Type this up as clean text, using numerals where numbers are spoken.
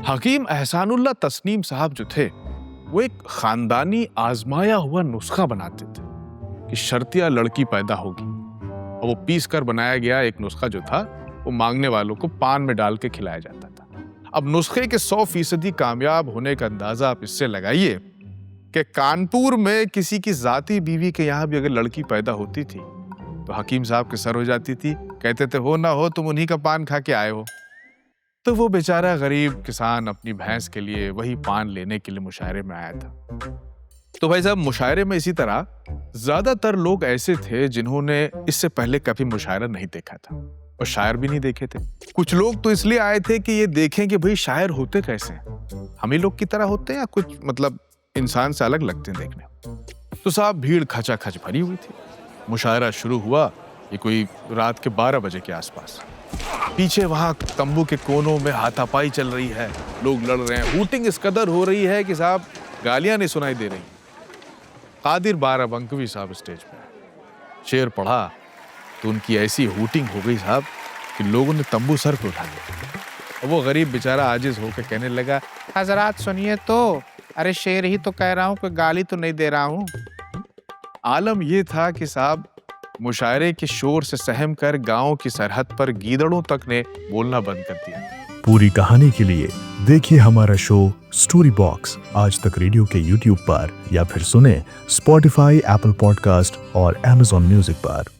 हकीम एहसानुल्लाह तस्नीम साहब जो थे वो एक खानदानी आजमाया हुआ नुस्खा बनाते थे कि शर्तिया लड़की पैदा होगी, और वो पीस कर बनाया गया एक नुस्खा जो था वो मांगने वालों को पान में डाल के खिलाया जाता था। अब नुस्खे के 100% कामयाब होने का अंदाजा आप इससे लगाइए कि कानपुर में किसी की जाती बीवी के यहाँ भी अगर लड़की पैदा होती थी तो हकीम साहब के सर हो जाती थी। कहते थे हो ना हो तुम उन्हीं का पान खा के आए हो। तो वो बेचारा गरीब किसान अपनी भैंस के लिए वही पान लेने के लिए मुशायरे में आया था। तो भाई साहब, मुशायरे में इसी तरह ज्यादातर लोग ऐसे थे जिन्होंने इससे पहले कभी मुशायरा नहीं देखा था और शायर भी नहीं देखे थे। कुछ लोग तो इसलिए आए थे कि ये देखें कि भाई शायर होते कैसे हैं, हम ही लोग की तरह होते हैं या कुछ मतलब इंसान से अलग लगते हैं देखने। तो साहब भीड़ खचाखच भरी हुई थी। मुशायरा शुरू हुआ ये कोई रात के 12 बजे के आसपास। पीछे वहां तंबू के कोनों में हाथापाई चल रही है, लोग लड़ रहे हैं, हूटिंग इस कदर हो रही है कि साहब गालियां नहीं सुनाई दे रही। कादिर बाराबंकवी साहब स्टेज पे शेर पढ़ा तो उनकी ऐसी हूटिंग हो गई साहब कि लोगों ने तंबू सर पे उठा लिया। और वो गरीब बेचारा आजिज होकर कहने लगा, हजरात सुनिए तो, अरे शेर ही तो कह रहा हूँ, कोई गाली तो नहीं दे रहा हूँ। आलम ये था कि साहब मुशायरे के शोर से सहम कर गांव की सरहद पर गीदड़ों तक ने बोलना बंद कर दिया। पूरी कहानी के लिए देखिए हमारा शो स्टोरी बॉक्स आज तक रेडियो के YouTube पर या फिर सुने Spotify, Apple पॉडकास्ट और Amazon म्यूजिक पर।